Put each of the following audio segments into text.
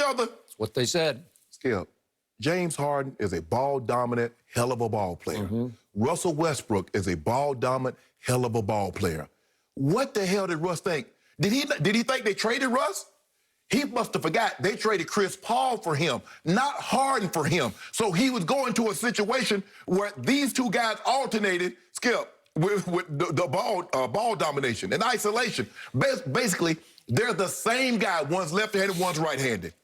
other. That's what they said. Skip, James Harden is a ball-dominant, hell of a ball player. Russell Westbrook is a ball-dominant, hell of a ball player. What the hell did Russ think? Did he think they traded Russ? He must have forgot they traded Chris Paul for him, not Harden for him. So he was going to a situation where these two guys alternated, Skip, with the ball domination and isolation. Basically, they're the same guy. One's left-handed, one's right-handed.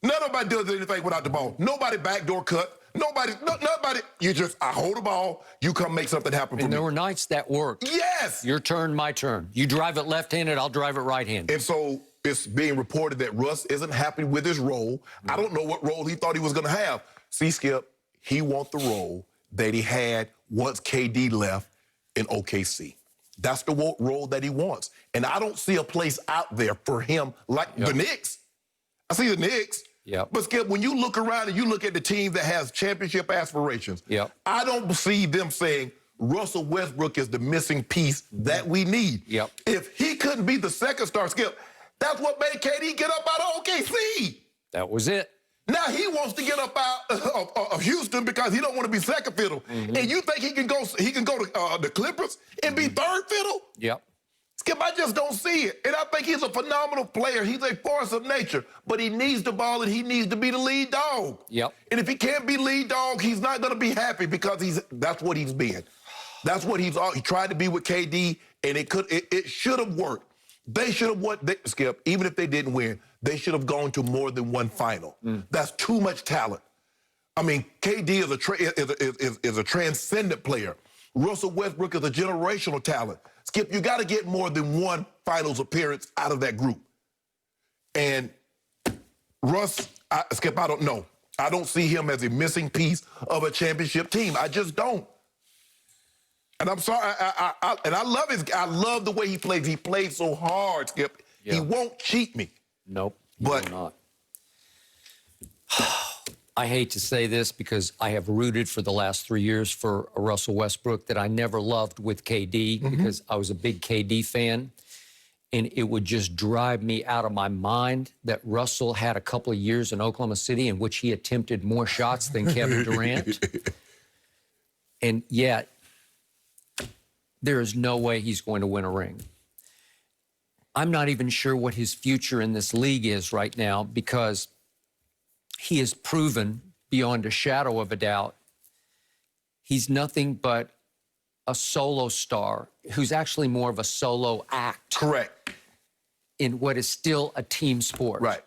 Nobody does anything without the ball. Nobody backdoor cut. Nobody. I hold the ball. You come make something happen for me. And there were nights that worked. Yes. Your turn, my turn. You drive it left-handed, I'll drive it right-handed. And so it's being reported that Russ isn't happy with his role. I don't know what role he thought he was going to have. See, Skip, he wants the role that he had once KD left in OKC. That's the role that he wants. And I don't see a place out there for him like the Knicks. I see the Knicks. But, Skip, when you look around and you look at the team that has championship aspirations, I don't see them saying Russell Westbrook is the missing piece that we need. If he couldn't be the second star, Skip, that's what made KD get up out of OKC. That was it. Now he wants to get up out of Houston because he don't want to be second fiddle. And you think he can go to the Clippers and be third fiddle? Skip, I just don't see it. And I think he's a phenomenal player. He's a force of nature. But he needs the ball, and he needs to be the lead dog. And if he can't be lead dog, he's not going to be happy because that's what he's been. That's what he tried to be with KD, and it should have worked. They should have won, Skip, even if they didn't win, they should have gone to more than one final. That's too much talent. I mean, KD is a transcendent player. Russell Westbrook is a generational talent. Skip, you got to get more than one finals appearance out of that group. And Russ, Skip, I don't know. I don't see him as a missing piece of a championship team. I just don't. And I'm sorry, I love the way he plays. He plays so hard, Skip. He won't cheat me. Nope, but not. I hate to say this because I have rooted for the last 3 years for a Russell Westbrook that I never loved with KD because I was a big KD fan. And it would just drive me out of my mind that Russell had a couple of years in Oklahoma City in which he attempted more shots than Kevin Durant. And yet, there is no way he's going to win a ring. I'm not even sure what his future in this league is right now because he has proven beyond a shadow of a doubt he's nothing but a solo star who's actually more of a solo act. Correct. In what is still a team sport. Right.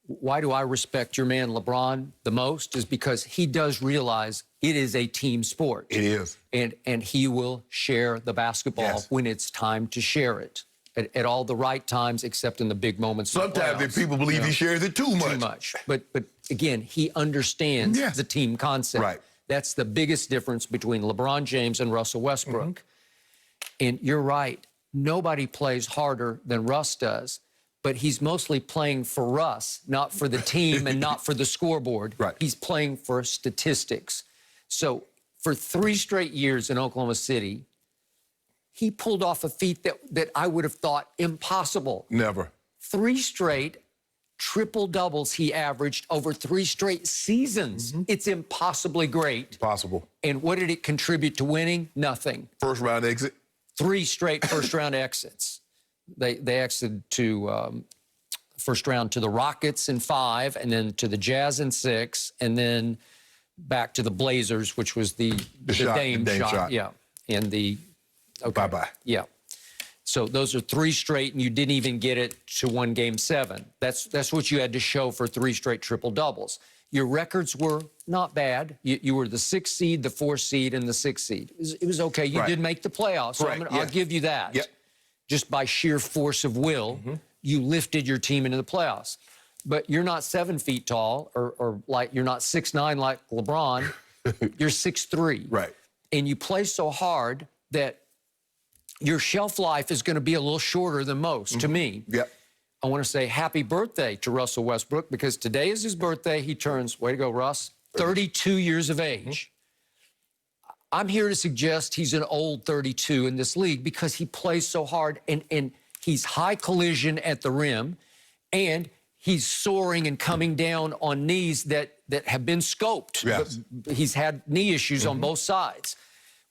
Why do I respect your man LeBron the most is because he does realize it is a team sport. It is. And he will share the basketball when it's time to share it. At all the right times, except in the big moments. Sometimes if people believe he shares it too much. Too much. But again, he understands the team concept. Right. That's the biggest difference between LeBron James and Russell Westbrook. And you're right. Nobody plays harder than Russ does. But he's mostly playing for Russ, not for the team and not for the scoreboard. He's playing for statistics. So for 3 straight years in Oklahoma City, he pulled off a feat that I would have thought impossible. Never. 3 straight triple-doubles he averaged over 3 straight seasons. It's impossibly great. Possible. And what did it contribute to winning? Nothing. First round exit? 3 straight first-round exits. They exited to first round to the Rockets in 5, and then to the Jazz in 6, and then back to the Blazers, which was the Dame shot. Yeah. And the... Bye-bye. Yeah. So those are 3 straight, and you didn't even get it to 1 Game 7. That's what you had to show for 3 straight triple-doubles. Your records were not bad. You were the 6th seed, the 4th seed, and the 6th seed. It was okay. You did make the playoffs, so I'll give you that. Just by sheer force of will, you lifted your team into the playoffs. But you're not 7 feet tall, or like you're not 6'9" like LeBron. You're 6'3". Right. And you play so hard that your shelf life is going to be a little shorter than most, to me. I want to say happy birthday to Russell Westbrook because today is his birthday. He turns, way to go, Russ, 32 years of age. I'm here to suggest he's an old 32 in this league because he plays so hard and he's high collision at the rim and he's soaring and coming down on knees that have been scoped. Yes. He's had knee issues on both sides.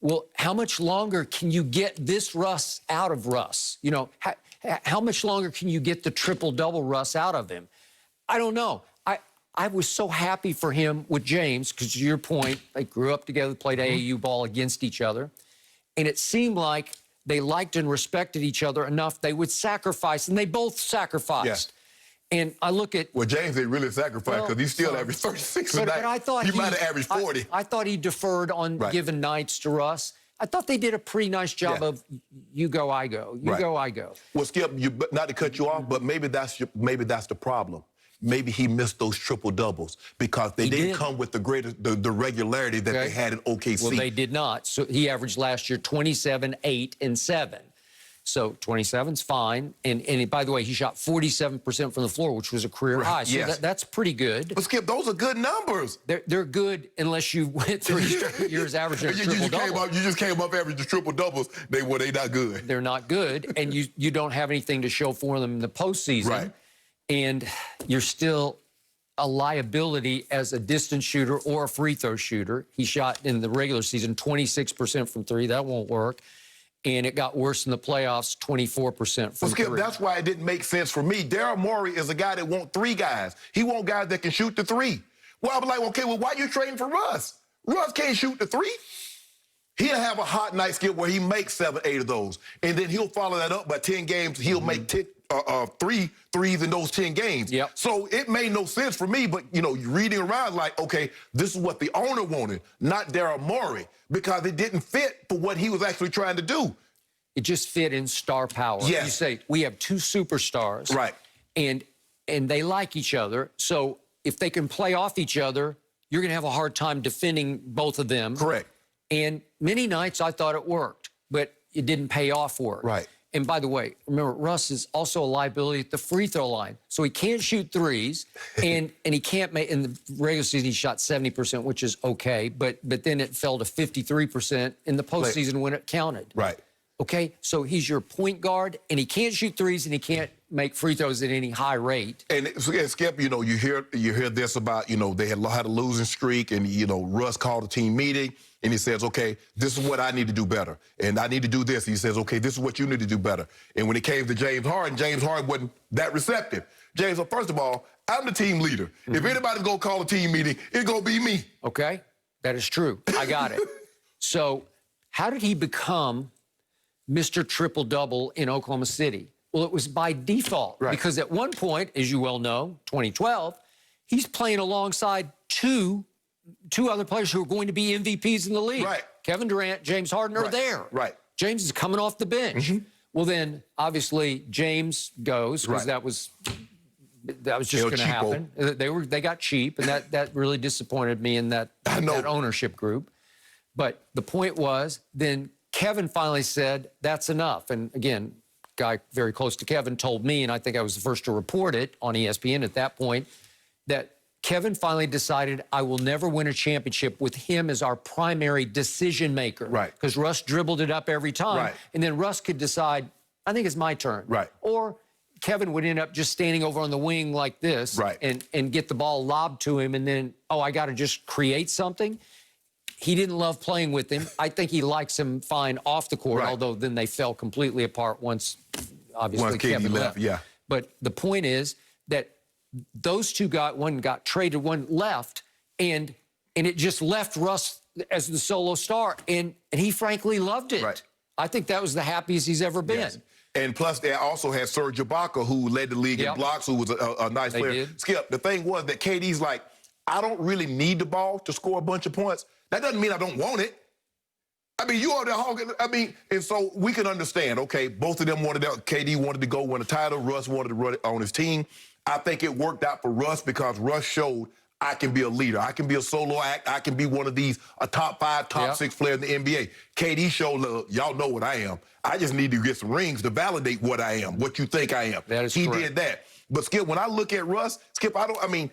Well, how much longer can you get this Russ out of Russ? You know, how much longer can you get the triple-double Russ out of him? I don't know. I was so happy for him with James, because to your point, they grew up together, played AAU ball against each other, and it seemed like they liked and respected each other enough they would sacrifice, and they both sacrificed. Yes. And I look at... Well, James didn't really sacrifice because he still averaged 36 a night. But I thought he might have averaged 40. I thought he deferred on given nights to Russ. I thought they did a pretty nice job of you go, I go. You go, I go. Well, Skip, not to cut you off, but maybe that's the problem. Maybe he missed those triple doubles because they didn't come with the regularity that they had in OKC. Well, they did not. So he averaged last year 27, 8, and 7. So 27's fine. And by the way, he shot 47% from the floor, which was a career high. So that's pretty good. But Skip, those are good numbers. They're good unless you went 3 straight years averaging a triple-double. You just came up averaging triple-doubles. They not good. They're not good, and you don't have anything to show for them in the postseason. Right. And you're still a liability as a distance shooter or a free throw shooter. He shot in the regular season 26% from three. That won't work. And it got worse in the playoffs, 24% from Skip, three. that's why it didn't make sense for me. Daryl Morey is a guy that wants three guys. He wants guys that can shoot the three. Well, I was like, okay, well, why are you trading for Russ? Russ can't shoot the three. He'll have a hot night, Skip, where he makes 7, 8 of those. And then he'll follow that up by 10 games. He'll make 3 threes in those 10 games. Yep. So it made no sense for me, but, you know, reading around like, okay, this is what the owner wanted, not Daryl Morey, because it didn't fit for what he was actually trying to do. It just fit in star power. Yes. You say, we have 2 superstars. Right. And they like each other. So if they can play off each other, you're going to have a hard time defending both of them. Correct. And many nights I thought it worked, but it didn't pay off for it. Right. And by the way, remember, Russ is also a liability at the free throw line. So he can't shoot threes, and he can't make, in the regular season, he shot 70%, which is okay, but then it fell to 53% in the postseason when it counted. Right. Okay, so he's your point guard, and he can't shoot threes, and he can't make free throws at any high rate. And Skip, you know, you hear this about, you know, they had a losing streak, and, you know, Russ called a team meeting, and he says, okay, this is what I need to do better, and I need to do this. He says, okay, this is what you need to do better. And when it came to James Harden wasn't that receptive. James, well, first of all, I'm the team leader. If anybody's going to call a team meeting, it's going to be me. Okay, that is true. I got it. So how did he become Mr. Triple-Double in Oklahoma City? Well, it was by default. Right. Because at one point, as you well know, 2012, he's playing alongside two other players who are going to be MVPs in the league. Right. Kevin Durant, James Harden are there. Right. James is coming off the bench. Well, then, obviously, James goes, because that was just going to happen. They got cheap, and that really disappointed me in that ownership group. But the point was, then Kevin finally said, that's enough. And again, guy very close to Kevin told me, and I think I was the first to report it on ESPN at that point, that Kevin finally decided, I will never win a championship with him as our primary decision maker. Right. Because Russ dribbled it up every time. Right. And then Russ could decide, I think it's my turn. Right. Or Kevin would end up just standing over on the wing like this and get the ball lobbed to him, and then, oh, I got to just create something. He didn't love playing with him. I think he likes him fine off the court, although then they fell completely apart once, obviously, Kevin left. Yeah. But the point is that those two one got traded, one left, and it just left Russ as the solo star, and he frankly loved it. Right. I think that was the happiest he's ever been. Yes. And plus, they also had Serge Ibaka, who led the league in blocks, who was a nice player. Did. Skip, the thing was that KD's like, I don't really need the ball to score a bunch of points. That doesn't mean I don't want it. I mean, you are the hog. I mean, and so we can understand, okay, both of them wanted that. KD wanted to go win a title. Russ wanted to run it on his team. I think it worked out for Russ because Russ showed I can be a leader. I can be a solo act. I can be one of these, a top 5, top 6 player in the NBA. KD showed, look, y'all know what I am. I just need to get some rings to validate what I am, what you think I am. That is He correct. did that. But, Skip, when I look at Russ, Skip, I mean,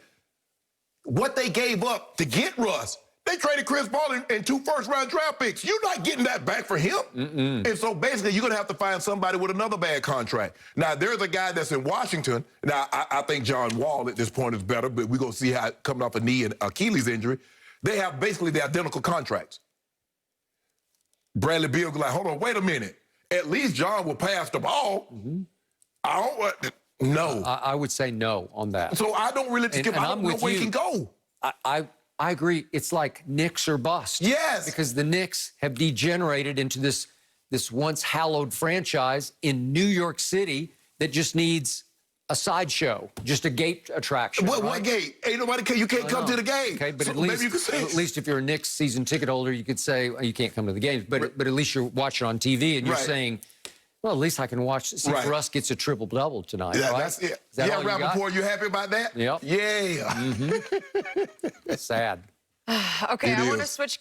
what they gave up to get Russ, They traded Chris Paul and 2 first-round draft picks. You're not getting that back for him. And so basically, you're going to have to find somebody with another bad contract. Now, there's a guy that's in Washington. Now, I think John Wall at this point is better, but we're going to see how coming off a knee and Achilles injury. They have basically the identical contracts. Bradley Beal like, hold on, wait a minute. At least John will pass the ball. I don't. No. I would say no on that. So I don't really think I don't know where he can go. I agree. It's like Knicks or bust. Yes. Because the Knicks have degenerated into this once hallowed franchise in New York City that just needs a sideshow, just a gate attraction. What gate? Ain't nobody care. You can't come to the game. Okay, but so at least, maybe you can say at least if you're a Knicks season ticket holder, you could say, well, you can't come to the games, but at least you're watching on TV and you're saying, well, at least I can watch, see if Russ gets a triple-double tonight, right? That's it. Is that all you got? Rappaport, you happy about that? Yep. Yeah. Sad. Okay, I want to switch